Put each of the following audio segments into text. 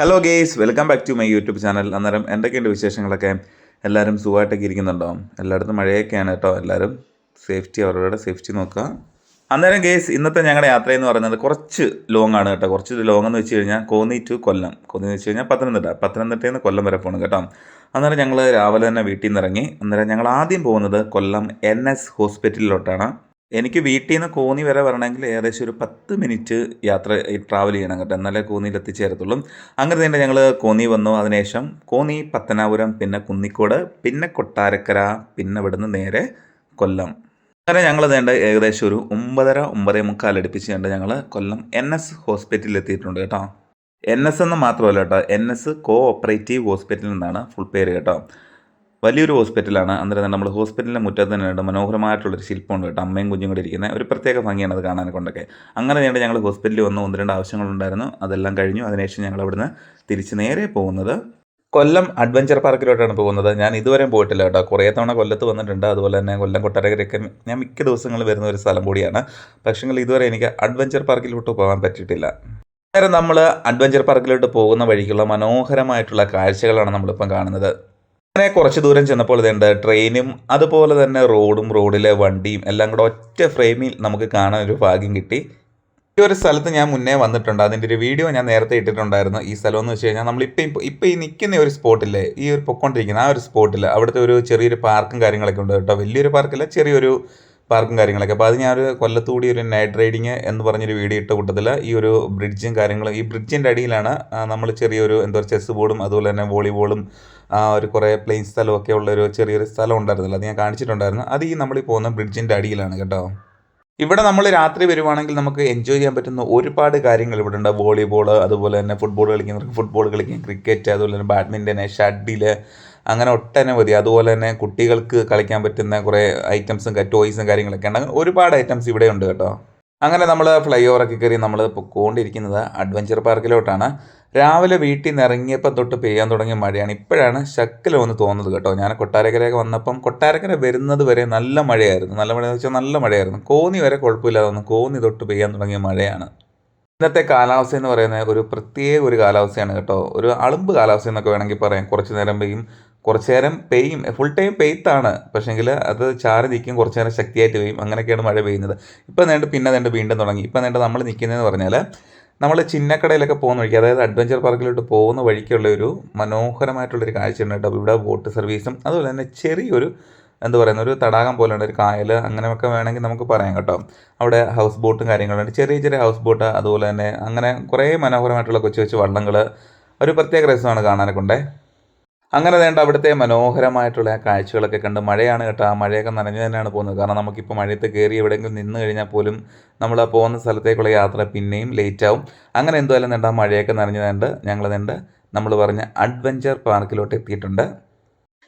Hello guys, welcome back to my YouTube channel. അന്നേരം എന്തൊക്കെയുണ്ട് വിശേഷങ്ങളൊക്കെ? എല്ലാവരും സുഖമായിട്ടൊക്കെ ഇരിക്കുന്നുണ്ടോ? എല്ലായിടത്തും മഴയൊക്കെയാണ് കേട്ടോ. എല്ലാവരും അവരവരുടെ സേഫ്റ്റി നോക്കുക. അന്നേരം ഗേയ്സ്, ഇന്നത്തെ ഞങ്ങളുടെ യാത്രയെന്ന് പറയുന്നത് കുറച്ച് ലോങ് ആണ് കേട്ടോ. കുറച്ച് ലോങ് എന്ന് വെച്ച് കഴിഞ്ഞാൽ കോന്നി ടു കൊല്ലം, കോന്നി എന്ന് വെച്ച് കഴിഞ്ഞാൽ പത്തനംതിട്ടയിൽ നിന്ന് കൊല്ലം വരെ പോകണം കേട്ടോ. അന്നേരം ഞങ്ങൾ രാവിലെ തന്നെ വീട്ടിൽ നിന്ന് ഇറങ്ങി. അന്നേരം ഞങ്ങൾ ആദ്യം പോകുന്നത് കൊല്ലം NS ഹോസ്പിറ്റലിലോട്ടാണ്. എനിക്ക് വീട്ടിൽ നിന്ന് കോന്നി വരെ വരണമെങ്കിൽ ഏകദേശം ഒരു 10 മിനിറ്റ് ട്രാവൽ ചെയ്യണം കേട്ടോ, എന്നാലേ കോന്നിയിൽ എത്തിച്ചേരത്തുള്ളൂ. അങ്ങനെ തന്നെ ഞങ്ങൾ കോന്നി വന്നു. അതിനുശേഷം കോന്നി, പത്തനാപുരം, പിന്നെ കുന്നിക്കോട്, പിന്നെ കൊട്ടാരക്കര, പിന്നെ ഇവിടുന്ന് നേരെ കൊല്ലം. അങ്ങനെ ഞങ്ങൾ വേണ്ട ഏകദേശം ഒരു 9:30-9:45 അടുപ്പിച്ച് കണ്ട് ഞങ്ങൾ കൊല്ലം NS ഹോസ്പിറ്റലിൽ എത്തിയിട്ടുണ്ട് കേട്ടോ. NS എന്ന് മാത്രമല്ല കേട്ടോ, NS കോ ഓപ്പറേറ്റീവ് ഹോസ്പിറ്റൽ എന്നാണ് ഫുൾ പേര് കേട്ടോ. വലിയൊരു ഹോസ്പിറ്റലാണ്. അന്നേരം നമ്മൾ ഹോസ്പിറ്റലിൻ്റെ മുറ്റത്ത് തന്നെയുണ്ട് മനോഹരമായിട്ടുള്ളൊരു ശില്പമുണ്ട് കേട്ടോ, അമ്മയും കുഞ്ഞും കൂടി ഇരിക്കുന്നത്. ഒരു പ്രത്യേക ഭംഗിയാണ് അത് കാണാൻ കൊണ്ടൊക്കെ. അങ്ങനെ വേണ്ടി ഞങ്ങൾ ഹോസ്പിറ്റലിൽ വന്ന് 1-2 ആവശ്യങ്ങളുണ്ടായിരുന്നു, അതെല്ലാം കഴിഞ്ഞു. അതിനുശേഷം ഞങ്ങൾ അവിടുന്ന് തിരിച്ച് നേരെ പോകുന്നത് കൊല്ലം അഡ്വഞ്ചർ പാർക്കിലോട്ടാണ് പോകുന്നത്. ഞാൻ ഇതുവരെ പോയിട്ടില്ല കേട്ടോ, കുറേ തവണ കൊല്ലത്ത് വന്നിട്ടുണ്ട്. അതുപോലെ തന്നെ കൊല്ലം കൊട്ടാരക്കരയൊക്കെ ഞാൻ മിക്ക ദിവസങ്ങളിൽ വരുന്ന ഒരു സ്ഥലം കൂടിയാണ്. പക്ഷേ ഇതുവരെ എനിക്ക് അഡ്വഞ്ചർ പാർക്കിലോട്ട് പോകാൻ പറ്റിയിട്ടില്ല. അന്നേരം നമ്മൾ അഡ്വഞ്ചർ പാർക്കിലോട്ട് പോകുന്ന വഴിക്കുള്ള മനോഹരമായിട്ടുള്ള കാഴ്ചകളാണ് നമ്മളിപ്പം കാണുന്നത്. അങ്ങനെ കുറച്ച് ദൂരം ചെന്നപ്പോൾ ഇതുണ്ട് ട്രെയിനും അതുപോലെ തന്നെ റോഡിലെ വണ്ടിയും എല്ലാം കൂടെ ഒറ്റ ഫ്രെയിമിൽ നമുക്ക് കാണാൻ ഒരു ഭാഗ്യം കിട്ടി. ഈ ഒരു സ്ഥലത്ത് ഞാൻ മുന്നേ വന്നിട്ടുണ്ട്, അതിൻ്റെ ഒരു വീഡിയോ ഞാൻ നേരത്തെ ഇട്ടിട്ടുണ്ടായിരുന്നു. ഈ സ്ഥലം എന്ന് വെച്ച് കഴിഞ്ഞാൽ നമ്മളിപ്പോൾ ഈ നിൽക്കുന്ന ഒരു സ്പോട്ടില്ലേ, ഈ ഒരു പൊയ്ക്കൊണ്ടിരിക്കുന്ന ആ ഒരു സ്പോട്ടിൽ അവിടുത്തെ ഒരു ചെറിയൊരു പാർക്കും കാര്യങ്ങളൊക്കെ ഉണ്ട് കേട്ടോ. വലിയൊരു പാർക്കില്ല, ചെറിയൊരു പാർക്കും കാര്യങ്ങളൊക്കെ. അപ്പോൾ അത് ഞാനൊരു കൊല്ലത്തുകൂടി ഒരു നൈറ്റ് റൈഡിങ് എന്ന് പറഞ്ഞൊരു വീഡിയോ ഇട്ട കൂട്ടത്തിൽ ഈ ഒരു ബ്രിഡ്ജും കാര്യങ്ങളും, ഈ ബ്രിഡ്ജിൻ്റെ അടിയിലാണ് നമ്മൾ ചെറിയൊരു ചെസ് ബോർഡും അതുപോലെ തന്നെ വോളിബോളും ഒരു കുറേ പ്ലെയിൻ സ്ഥലമൊക്കെ ഉള്ളൊരു ചെറിയൊരു സ്ഥലം ഉണ്ടായിരുന്നില്ല, അത് ഞാൻ കാണിച്ചിട്ടുണ്ടായിരുന്നു. അത് ഈ നമ്മളീ പോകുന്ന ബ്രിഡ്ജിൻ്റെ അടിയിലാണ് കേട്ടോ. ഇവിടെ നമ്മൾ രാത്രി വരുവാണെങ്കിൽ നമുക്ക് എൻജോയ് ചെയ്യാൻ പറ്റുന്ന ഒരുപാട് കാര്യങ്ങൾ ഇവിടെ ഉണ്ട്. വോളിബോൾ, അതുപോലെ തന്നെ ഫുട്ബോൾ കളിക്കുന്നവർക്ക് ഫുട്ബോൾ കളിക്കാം, ക്രിക്കറ്റ്, അതുപോലെ തന്നെ ബാഡ്മിൻ്റന്, ഷട്ടിൽ, അങ്ങനെ ഒട്ടനവധി. അതുപോലെ തന്നെ കുട്ടികൾക്ക് കളിക്കാൻ പറ്റുന്ന കുറേ ഐറ്റംസും ടോയ്സും കാര്യങ്ങളൊക്കെ ഉണ്ട്. അങ്ങനെ ഒരുപാട് ഐറ്റംസ് ഇവിടെ ഉണ്ട് കേട്ടോ. അങ്ങനെ നമ്മൾ ഫ്ലൈ ഓവറൊക്കെ കയറി നമ്മൾ പൊയ്ക്കൊണ്ടിരിക്കുന്നത് അഡ്വഞ്ചർ പാർക്കിലോട്ടാണ്. രാവിലെ വീട്ടിൽ നിന്ന് ഇറങ്ങിയപ്പോൾ തൊട്ട് പെയ്യാൻ തുടങ്ങിയ മഴയാണ്. ഇപ്പോഴാണ് ശക്കലമൊന്ന് തോന്നുന്നത് കേട്ടോ. ഞാൻ കൊട്ടാരക്കരയൊക്കെ വന്നപ്പം കൊട്ടാരക്കര വരുന്നത് വരെ നല്ല മഴയായിരുന്നു. നല്ല മഴയെന്ന് വെച്ചാൽ നല്ല മഴയായിരുന്നു. കോന്നി വരെ കുഴപ്പമില്ലാതെ വന്നു, കോന്നി തൊട്ട് പെയ്യാൻ തുടങ്ങിയ മഴയാണ്. ഇന്നത്തെ കാലാവസ്ഥ എന്ന് പറയുന്നത് ഒരു പ്രത്യേക ഒരു കാലാവസ്ഥയാണ് കേട്ടോ. ഒരു അളുമ്പ് കാലാവസ്ഥ എന്നൊക്കെ വേണമെങ്കിൽ പറയാം. കുറച്ച് നേരം പെയ്യും, കുറച്ച് നേരം പെയ്യും, ഫുൾ ടൈം പെയ്ത്താണ്. പക്ഷേങ്കിൽ അത് ചാറി നിൽക്കും, കുറച്ച് നേരം ശക്തിയായിട്ട് പെയ്യും. അങ്ങനെയൊക്കെയാണ് മഴ പെയ്യുന്നത്. ഇപ്പം പിന്നെ വീണ്ടും തുടങ്ങി. ഇപ്പം നമ്മൾ നിൽക്കുന്നതെന്ന് പറഞ്ഞാൽ നമ്മൾ ചിന്നക്കടയിലൊക്കെ പോകുന്ന വഴിക്ക്, അതായത് അഡ്വഞ്ചർ പാർക്കിലോട്ട് പോകുന്ന വഴിക്കുള്ള ഒരു മനോഹരമായിട്ടുള്ളൊരു കാഴ്ചയുണ്ട് കേട്ടോ. ഇവിടെ ബോട്ട് സർവീസും അതുപോലെ തന്നെ ചെറിയൊരു ഒരു തടാകം പോലെയുണ്ട്, ഒരു കായൽ, അങ്ങനെയൊക്കെ വേണമെങ്കിൽ നമുക്ക് പറയാം കേട്ടോ. അവിടെ ഹൗസ് ബോട്ടും കാര്യങ്ങളുണ്ട്, ചെറിയ ചെറിയ ഹൗസ് ബോട്ട്. അതുപോലെ തന്നെ അങ്ങനെ കുറേ മനോഹരമായിട്ടുള്ള കൊച്ചു കൊച്ചു വള്ളങ്ങൾ, ഒരു പ്രത്യേക രസമാണ് കാണാനൊക്കെ ഉണ്ടേ. അങ്ങനെ വേണ്ട അവിടുത്തെ മനോഹരമായിട്ടുള്ള കാഴ്ചകളൊക്കെ കണ്ട് മഴയാണ് കേട്ടോ. ആ മഴയൊക്കെ നനഞ്ഞു തന്നെയാണ് പോകുന്നത്. കാരണം നമുക്കിപ്പോൾ മഴയത്ത് കയറി എവിടെയെങ്കിലും നിന്ന് കഴിഞ്ഞാൽ പോലും നമ്മൾ പോകുന്ന സ്ഥലത്തേക്കുള്ള യാത്ര പിന്നെയും ലേറ്റ് ആവും. അങ്ങനെ എന്തായാലും വേണ്ട മഴയൊക്കെ നനഞ്ഞു വേണ്ട ഞങ്ങൾ നമ്മൾ പറഞ്ഞ അഡ്വഞ്ചർ പാർക്കിലോട്ട് എത്തിയിട്ടുണ്ട്.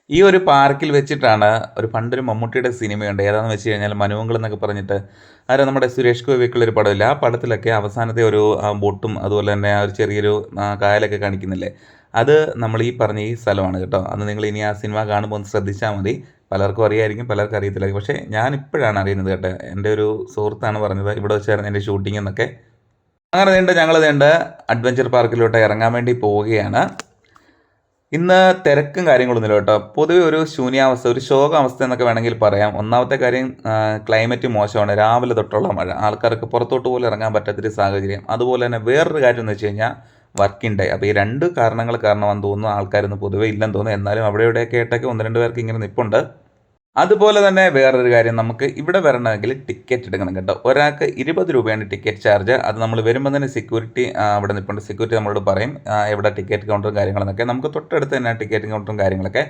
ഈ ഒരു പാർക്കിൽ വെച്ചിട്ടാണ് പണ്ടൊരു മമ്മൂട്ടിയുടെ സിനിമയുണ്ട്, ഏതാണെന്ന് വെച്ച് കഴിഞ്ഞാൽ മനുവങ്കൾ എന്നൊക്കെ പറഞ്ഞിട്ട്. നമ്മുടെ സുരേഷ് ഗോപിക്കുള്ളൊരു പടമില്ല, ആ പടത്തിലൊക്കെ അവസാനത്തെ ഒരു ബോട്ടും അതുപോലെ തന്നെ ആ ഒരു ചെറിയൊരു കായലൊക്കെ കാണിക്കുന്നില്ലേ, അത് നമ്മൾ ഈ പറഞ്ഞ ഈ സ്ഥലമാണ് കേട്ടോ. അത് നിങ്ങൾ ഇനി ആ സിനിമ കാണുമ്പോൾ ഒന്ന് ശ്രദ്ധിച്ചാൽ മതി. പലർക്കും അറിയായിരിക്കും, പലർക്കും അറിയത്തില്ലായിരിക്കും. പക്ഷേ ഞാനിപ്പോഴാണ് അറിയുന്നത് കേട്ടോ. എൻ്റെ ഒരു സുഹൃത്താണ് പറഞ്ഞത് ഇവിടെ വെച്ചായിരുന്നു എൻ്റെ ഷൂട്ടിംഗ് എന്നൊക്കെ. അങ്ങനെ ഞങ്ങൾ അഡ്വഞ്ചർ പാർക്കിലോട്ട് ഇറങ്ങാൻ വേണ്ടി പോവുകയാണ്. ഇന്ന് തിരക്കും കാര്യങ്ങളൊന്നുമില്ല കേട്ടോ. പൊതുവെ ഒരു ശൂന്യാവസ്ഥ, ഒരു ശോകാവസ്ഥ എന്നൊക്കെ വേണമെങ്കിൽ പറയാം. ഒന്നാമത്തെ കാര്യം, ക്ലൈമറ്റ് മോശമാണ്, രാവിലെ തൊട്ടുള്ള മഴ, ആൾക്കാർക്ക് പുറത്തോട്ട് പോലും ഇറങ്ങാൻ പറ്റാത്തൊരു സാഹചര്യം. അതുപോലെ തന്നെ വേറൊരു കാര്യം എന്ന് വെച്ച് കഴിഞ്ഞാൽ വർക്കിംഗ് ഡേ. അപ്പോൾ ഈ 2 കാരണങ്ങൾ കാരണമാണെന്ന് തോന്നുന്നു ആൾക്കാരൊന്നും പൊതുവേ ഇല്ലെന്ന് തോന്നുന്നു. എന്നാലും അവിടെ ഇവിടെയൊക്കെ ആയിട്ടൊക്കെ 1-2 പേർക്ക് ഇങ്ങനെ നിൽപ്പുണ്ട്. അതുപോലെ തന്നെ വേറൊരു കാര്യം, നമുക്ക് ഇവിടെ വരണമെങ്കിൽ ടിക്കറ്റ് എടുക്കണം കേട്ടോ. ഒരാൾക്ക് 20 രൂപയാണ് ടിക്കറ്റ് ചാർജ്. അത് നമ്മൾ വരുമ്പോൾ തന്നെ സെക്യൂരിറ്റി അവിടെ നിൽപ്പുണ്ട്. സെക്യൂരിറ്റി നമ്മളോട് പറയും എവിടെ ടിക്കറ്റ് കൗണ്ടറും കാര്യങ്ങളെന്നൊക്കെ. നമുക്ക് തൊട്ടടുത്ത് തന്നെ ടിക്കറ്റ് കൗണ്ടറും കാര്യങ്ങളൊക്കെ.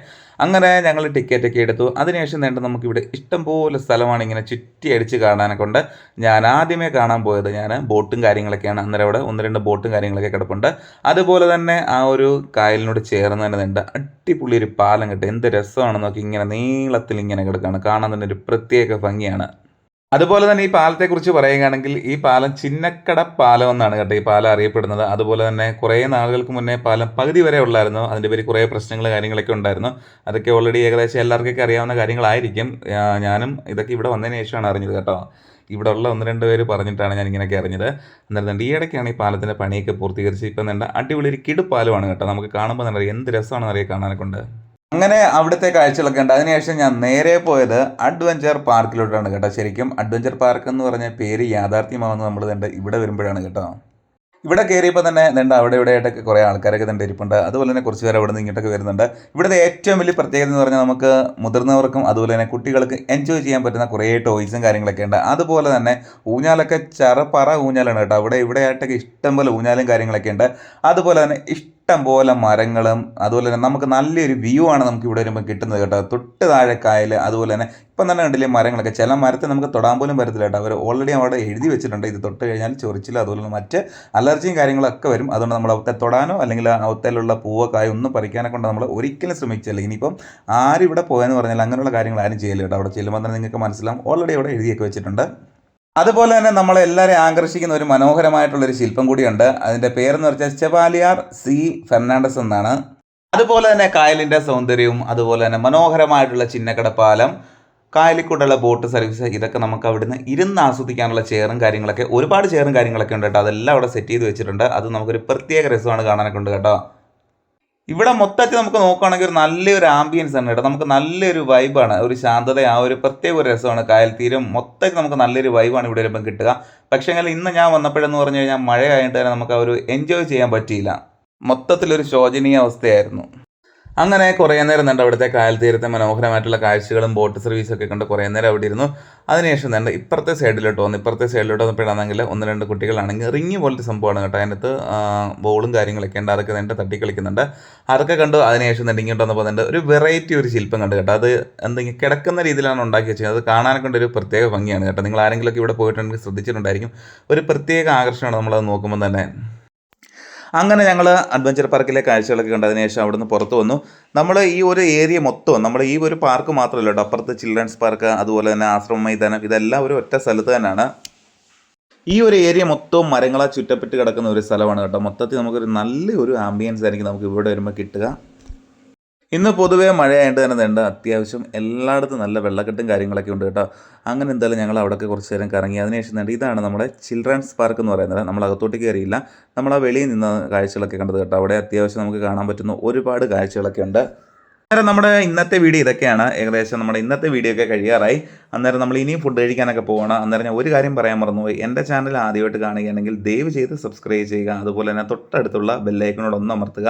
അങ്ങനെ ഞങ്ങൾ ടിക്കറ്റൊക്കെ എടുത്തു. അതിനുശേഷം നമുക്കിവിടെ ഇഷ്ടംപോലെ സ്ഥലമാണ് ഇങ്ങനെ ചുറ്റി അടിച്ച് കാണാനൊക്കെ ഉണ്ട്. ഞാൻ ആദ്യമേ കാണാൻ പോയത് ബോട്ടും കാര്യങ്ങളൊക്കെയാണ്. അന്നേരം അവിടെ 1-2 ബോട്ടും കാര്യങ്ങളൊക്കെ കിടപ്പുണ്ട്. അതുപോലെ തന്നെ ആ ഒരു കായലിനോട് ചേർന്ന് തന്നെ അടിപൊളി ഒരു പാലം കിട്ടും. എന്ത് രസമാണെന്ന് നോക്കി, ഇങ്ങനെ നീളത്തിൽ ഇങ്ങനെ കിടക്കുകയാണ്, കാണാൻ തന്നെ ഒരു പ്രത്യേക ഭംഗിയാണ്. അതുപോലെ തന്നെ ഈ പാലത്തെക്കുറിച്ച് പറയുകയാണെങ്കിൽ ഈ പാലം ചിന്നക്കട പാലം എന്നാണ് കേട്ടോ ഈ പാലം അറിയപ്പെടുന്നത്. അതുപോലെ തന്നെ കുറേ നാളുകൾക്ക് മുന്നേ പാലം പകുതി വരെ ഉള്ളായിരുന്നു. അതിൻ്റെ പേര് കുറേ പ്രശ്നങ്ങൾ കാര്യങ്ങളൊക്കെ ഉണ്ടായിരുന്നു. അതൊക്കെ ഓൾറെഡി ഏകദേശം എല്ലാവർക്കൊക്കെ അറിയാവുന്ന കാര്യങ്ങളായിരിക്കും. ഞാനും ഇതൊക്കെ ഇവിടെ വന്നതിന് ശേഷമാണ് അറിഞ്ഞത് കേട്ടോ. ഇവിടെ ഉള്ള 1-2 പേര് പറഞ്ഞിട്ടാണ് ഞാൻ ഇങ്ങനെയൊക്കെ അറിഞ്ഞത്. അന്നേരം ഈ ഇടയ്ക്കാണ് ഈ പാലത്തിൻ്റെ പണിയൊക്കെ പൂർത്തീകരിച്ച് ഇപ്പം എന്താ അടിപൊളി ഒരു കിടുപ്പാലമാണ് കേട്ടോ. നമുക്ക് കാണുമ്പോൾ തന്നെ അറിയാം എന്ത് രസമാണെന്ന് അറിയാം കാണാനൊക്കെ. അങ്ങനെ അവിടുത്തെ കാഴ്ചകളൊക്കെ ഉണ്ട്. അതിനുശേഷം ഞാൻ നേരെ പോയത് അഡ്വഞ്ചർ പാർക്കിലോട്ടാണ് കേട്ടോ. ശരിക്കും അഡ്വഞ്ചർ പാർക്ക് എന്ന് പറഞ്ഞ പേര് യാഥാർത്ഥ്യമാവുന്നത് നമ്മൾ തന്നെ ഇവിടെ വരുമ്പോഴാണ് കേട്ടോ. ഇവിടെ കയറിയപ്പോൾ തന്നെ അവിടെ ഇവിടെ ആയിട്ടൊക്കെ കുറേ ആൾക്കാരൊക്കെ തന്നെ ഇരിപ്പുണ്ട്. അതുപോലെ തന്നെ കുറച്ച് പേര് അവിടെ നിന്ന് ഇങ്ങോട്ടൊക്കെ വരുന്നുണ്ട്. ഇവിടുത്തെ ഏറ്റവും വലിയ പ്രത്യേകത എന്ന് പറഞ്ഞാൽ നമുക്ക് മുതിർന്നവർക്കും അതുപോലെ തന്നെ കുട്ടികൾക്ക് എൻജോയ് ചെയ്യാൻ പറ്റുന്ന കുറേ ടോയ്സും കാര്യങ്ങളൊക്കെ ഉണ്ട്. അതുപോലെ തന്നെ ഊഞ്ഞാലൊക്കെ പറ ഊഞ്ഞാലാണ് കേട്ടോ. ഇവിടെ ആയിട്ടൊക്കെ ഇഷ്ടം പോലെ ഊഞ്ഞാലും കാര്യങ്ങളൊക്കെ ഉണ്ട്. അതുപോലെ തന്നെ ഇഷ്ടം പോലെ മരങ്ങളും അതുപോലെ തന്നെ നമുക്ക് നല്ലൊരു വ്യൂ ആണ് നമുക്ക് ഇവിടെ വരുമ്പോൾ കിട്ടുന്നത് കേട്ടോ. തൊട്ട് താഴെ കായൽ, അതുപോലെ തന്നെ ഇപ്പം തന്നെ കണ്ടില്ലേ മരങ്ങളൊക്കെ. ചില മരത്തെ നമുക്ക് തൊടാൻ പോലും പറ്റത്തില്ല കേട്ടോ. അവർ ഓൾറെഡി അവിടെ എഴുതി വെച്ചിട്ടുണ്ട് ഇത് തൊട്ട് കഴിഞ്ഞാൽ ചൊറിച്ചില്ല അതുപോലെ തന്നെ മറ്റ് അലർജിയും കാര്യങ്ങളൊക്കെ വരും. അതുകൊണ്ട് നമ്മൾ അവത്തെ തൊടാനോ അല്ലെങ്കിൽ അവത്തേലുള്ള പൂവോ കായോ ഒന്നും പറിക്കാനെ കൊണ്ട് നമ്മൾ ഒരിക്കലും ശ്രമിച്ചില്ല. ഇനിയിപ്പം ആരും ഇവിടെ പോയെന്ന് പറഞ്ഞാൽ അങ്ങനെയുള്ള കാര്യങ്ങൾ ആരും ചെയ്യില്ല കേട്ടോ. അവിടെ ചെല്ലുമ്പോൾ തന്നെ നിങ്ങൾക്ക് മനസ്സിലാവും ഓൾറെഡി അവിടെ എഴുതിയൊക്കെ വെച്ചിട്ടുണ്ട്. അതുപോലെ തന്നെ നമ്മളെല്ലാവരെയും ആകർഷിക്കുന്ന ഒരു മനോഹരമായിട്ടുള്ളൊരു ശില്പം കൂടിയുണ്ട്. അതിൻ്റെ പേരെന്ന് വെച്ചാൽ ചെവാലിയാർ സി ഫെർണാണ്ടസ് എന്നാണ്. അതുപോലെ തന്നെ കായലിൻ്റെ സൗന്ദര്യവും അതുപോലെ തന്നെ മനോഹരമായിട്ടുള്ള ചിന്നക്കട പാലം, കായലിക്കൂട്ടുള്ള ബോട്ട് സർവീസ്, ഇതൊക്കെ നമുക്ക് അവിടുന്ന് ഇരുന്ന് ആസ്വദിക്കാനുള്ള ചെയറും കാര്യങ്ങളൊക്കെ, ഒരുപാട് ചെയറും കാര്യങ്ങളൊക്കെ ഉണ്ട് കേട്ടോ. അതെല്ലാം അവിടെ സെറ്റ് ചെയ്ത് വെച്ചിട്ടുണ്ട്. അത് നമുക്കൊരു പ്രത്യേക രസമാണ് കാണാനൊക്കെ ഉണ്ട് കേട്ടോ. ഇവിടെ മൊത്തത്തിൽ നമുക്ക് നോക്കുകയാണെങ്കിൽ ഒരു നല്ലൊരു ആംബിയൻസ് ആണ് കേട്ടോ. നമുക്ക് നല്ലൊരു വൈബാണ്, ഒരു ശാന്തത, ആ ഒരു പ്രത്യേക ഒരു രസമാണ്. കായൽ തീരം മൊത്തത്തിൽ നമുക്ക് നല്ലൊരു വൈബാണ് ഇവിടെ വരുമ്പം കിട്ടുക. പക്ഷേങ്കിൽ ഇന്ന് ഞാൻ വന്നപ്പോഴെന്ന് പറഞ്ഞു കഴിഞ്ഞാൽ മഴ ആയിട്ട് തന്നെ നമുക്ക് ആ ഒരു എൻജോയ് ചെയ്യാൻ പറ്റിയില്ല. മൊത്തത്തിലൊരു ശോചനീയ അവസ്ഥയായിരുന്നു. അങ്ങനെ കുറേ നേരം തന്നെ അവിടുത്തെ കായൽ തീരത്തെ മനോഹരമായിട്ടുള്ള കാഴ്ചകളും ബോട്ട് സർവീസൊക്കെ കണ്ട് കുറേ നേരം അവിടെ ഇരുന്നു. അതിനുശേഷം തന്നെ ഇപ്പുറത്തെ സൈഡിലോട്ട് വന്നപ്പോഴാണെങ്കിൽ 1-2 കുട്ടികളാണെങ്കിൽ റിങ് പോലത്തെ സംഭവമാണ് കേട്ടോ. അതിനകത്ത് ബോളും കാര്യങ്ങളൊക്കെ ഉണ്ട്. അതൊക്കെ തന്നെ തട്ടി കളിക്കുന്നുണ്ട്. അതൊക്കെ കണ്ടു. അതിനുശേഷം തന്നെ ഇങ്ങോട്ട് വന്നപ്പോൾ തന്നെ ഒരു വെറൈറ്റി ഒരു ശില്പം കണ്ടു കേട്ടോ. അത് എന്തെങ്കിലും കിടക്കുന്ന രീതിയിലാണ് ഉണ്ടാക്കി വെച്ചത്. അത് കാണാനൊക്കെ ഒരു പ്രത്യേക ഭംഗിയാണ് കേട്ടോ. നിങ്ങൾ ആരെങ്കിലുമൊക്കെ ഇവിടെ പോയിട്ടുണ്ടെങ്കിൽ ശ്രദ്ധിച്ചിട്ടുണ്ടായിരിക്കും. ഒരു പ്രത്യേക ആകർഷണമാണ് നമ്മളത് നോക്കുമ്പോൾ തന്നെ. അങ്ങനെ ഞങ്ങൾ അഡ്വഞ്ചർ പാർക്കിലെ കാഴ്ചകളൊക്കെ കണ്ടതിന് ശേഷം അവിടെ നിന്ന് പുറത്ത് വന്നു. നമ്മൾ ഈ ഒരു ഏരിയ മൊത്തം, നമ്മൾ ഈ ഒരു പാർക്ക് മാത്രമല്ല കേട്ടോ, അപ്പുറത്ത് ചിൽഡ്രൻസ് പാർക്ക് അതുപോലെ തന്നെ ആശ്രമ മൈതാനം, ഇതെല്ലാം ഒരു ഒറ്റ സ്ഥലത്ത് തന്നെയാണ്. ഈ ഒരു ഏരിയ മൊത്തവും മരങ്ങളാൽ ചുറ്റപ്പെട്ട് കിടക്കുന്ന ഒരു സ്ഥലമാണ് കേട്ടോ. മൊത്തത്തിൽ നമുക്കൊരു നല്ലൊരു ആംബിയൻസ് ആയിരിക്കും നമുക്ക് ഇവിടെ വരുമ്പോൾ കിട്ടുക. ഇന്ന് പൊതുവേ മഴയായിട്ട് തന്നെ അത്യാവശ്യം എല്ലായിടത്തും നല്ല വെള്ളക്കെട്ടും കാര്യങ്ങളൊക്കെ ഉണ്ട് കേട്ടോ. അങ്ങനെ എന്തായാലും ഞങ്ങൾ അവിടെയൊക്കെ കുറച്ച് നേരം കറങ്ങി. അതിനുശേഷം ഇതാണ് നമ്മുടെ ചിൽഡ്രൻസ് പാർക്ക് എന്ന് പറയുന്നത്. നമ്മൾ അകത്തോട്ട് കയറിയില്ല, നമ്മൾ ആ വെളിയിൽ നിന്ന് കാഴ്ചകളൊക്കെ കണ്ടത് കേട്ടോ. അവിടെ അത്യാവശ്യം നമുക്ക് കാണാൻ പറ്റുന്ന ഒരുപാട് കാഴ്ചകളൊക്കെ ഉണ്ട്. അന്നേരം നമ്മുടെ ഇന്നത്തെ വീഡിയോ ഇതൊക്കെയാണ്. ഏകദേശം നമ്മുടെ ഇന്നത്തെ വീഡിയോ ഒക്കെ കഴിയാറായി. അന്നേരം നമ്മൾ ഇനിയും ഫുഡ് കഴിക്കാനൊക്കെ പോകണം. അന്നേരം ഞാൻ ഒരു കാര്യം പറയാൻ മറന്നുപോയി. എൻ്റെ ചാനൽ ആദ്യമായിട്ട് കാണുകയാണെങ്കിൽ ദയവ് ചെയ്ത് സബ്സ്ക്രൈബ് ചെയ്യുക. അതുപോലെ തന്നെ തൊട്ടടുത്തുള്ള ബെല്ലൈക്കനോട് ഒന്ന് അമർത്തുക.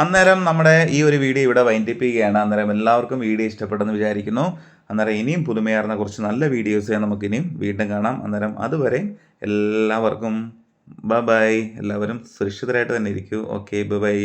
അന്നേരം നമ്മുടെ ഈ ഒരു വീഡിയോ ഇവിടെ വൈൻഡപ്പ് ചെയ്യുകയാണ്. അന്നേരം എല്ലാവർക്കും വീഡിയോ ഇഷ്ടപ്പെട്ടെന്ന് വിചാരിക്കുന്നു. അന്നേരം ഇനിയും പുതുമയാർന്ന കുറച്ച് നല്ല വീഡിയോസ് നമുക്കിനിയും വീണ്ടും കാണാം. അന്നേരം അതുവരെ എല്ലാവർക്കും ബൈ. എല്ലാവരും സുരക്ഷിതരായിട്ട് തന്നെ ഇരിക്കൂ. Okay, by.